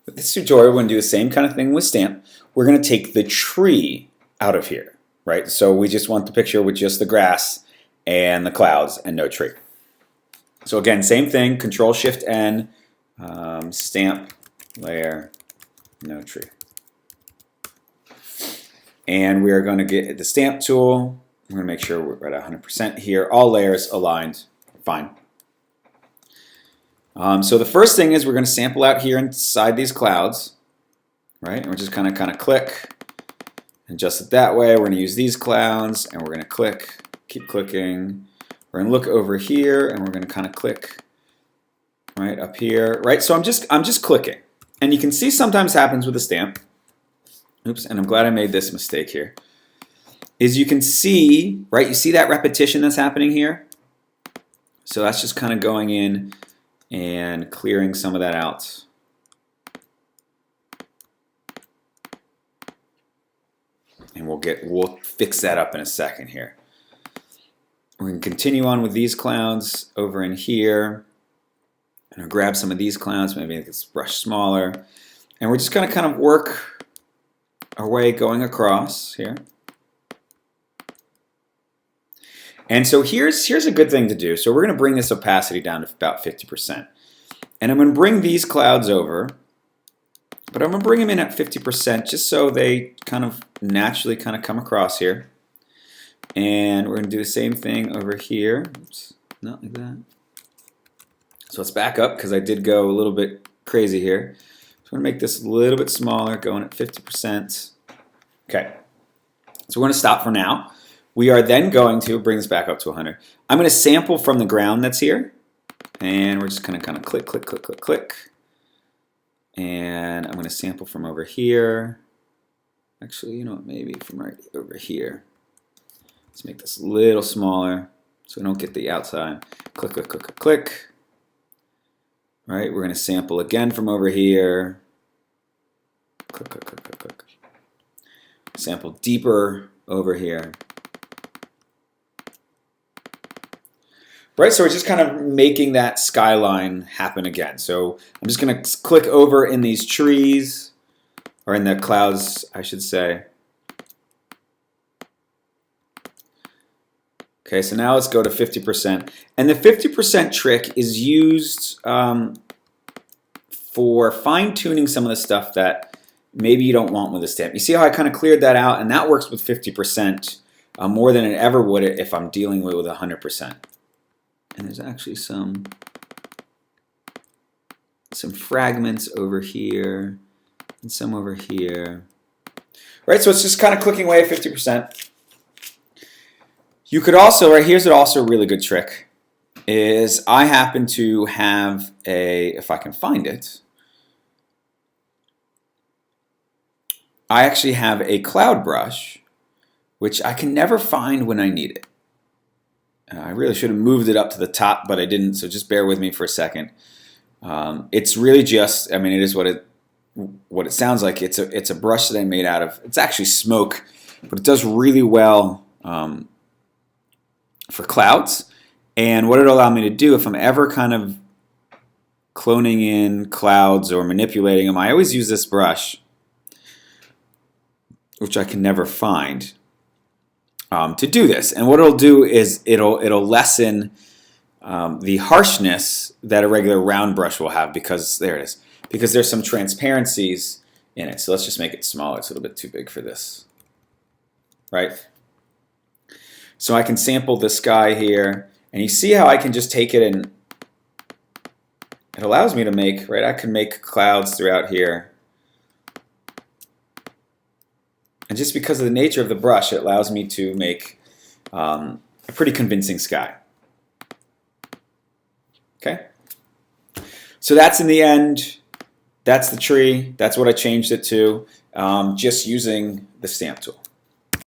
With this tutorial, we're going to do the same kind of thing with stamp. We're going to take the tree out of here, right? So we just want the picture with just the grass and the clouds and no tree. So again, same thing, Control-Shift-N, stamp, layer, no tree. And we are going to get the stamp tool. We're going to make sure we're at 100% here. All layers aligned, fine. So the first thing is we're going to sample out here inside these clouds, right? And we're just kind of click, adjust it that way. We're going to use these clouds, and we're going to click, keep clicking. We're going to look over here, and we're going to kind of click right up here, right? So I'm just clicking, and you can see sometimes happens with a stamp. Oops, and I'm glad I made this mistake here. Is you can see, right? You see that repetition that's happening here. So that's just kind of going in and clearing some of that out. And we'll fix that up in a second here. We're going to continue on with these clouds over in here. And I'll grab some of these clouds, maybe make this brush smaller. And we're just going to kind of work our way going across here. And so here's a good thing to do. So we're going to bring this opacity down to about 50%. And I'm going to bring these clouds over, but I'm going to bring them in at 50% just so they kind of naturally kind of come across here. And we're going to do the same thing over here. Oops, not like that. So let's back up because I did go a little bit crazy here. So I'm going to make this a little bit smaller, going at 50%. Okay, so we're going to stop for now. We are then going to bring this back up to 100. I'm going to sample from the ground that's here. And we're just going to kind of click, click, click, click, click. And I'm going to sample from over here. Actually, you know what, maybe from right over here. Let's make this a little smaller so we don't get the outside. Click, click, click, click, click. All right, we're going to sample again from over here. Click, click, click, click, click. Sample deeper over here. Right, so we're just kind of making that skyline happen again. So I'm just going to click over in these trees, or in the clouds, I should say. Okay, so now let's go to 50%. And the 50% trick is used for fine-tuning some of the stuff that maybe you don't want with a stamp. You see how I kind of cleared that out? And that works with 50% more than it ever would if I'm dealing with 100%. And there's actually some fragments over here and some over here. Right, so it's just kind of clicking away at 50%. You could also, right here's also a really good trick, is I happen to have if I can find it, I actually have a cloud brush, which I can never find when I need it. I really should have moved it up to the top, but I didn't, so just bear with me for a second. It's really just, I mean, it is what it sounds like. It's a brush that I made out of, it's actually smoke, but it does really well for clouds. And what it'll allow me to do, if I'm ever kind of cloning in clouds or manipulating them, I always use this brush, which I can never find. To do this, and what it'll do is it'll lessen the harshness that a regular round brush will have, because there it is, because there's some transparencies in it. So let's just make it smaller. It's a little bit too big for this, right? So I can sample this guy here, and you see how I can just take it and it allows me to make, right? I can make clouds throughout here. And just because of the nature of the brush, it allows me to make a pretty convincing sky. Okay? So that's in the end, that's the tree. That's what I changed it to, just using the stamp tool.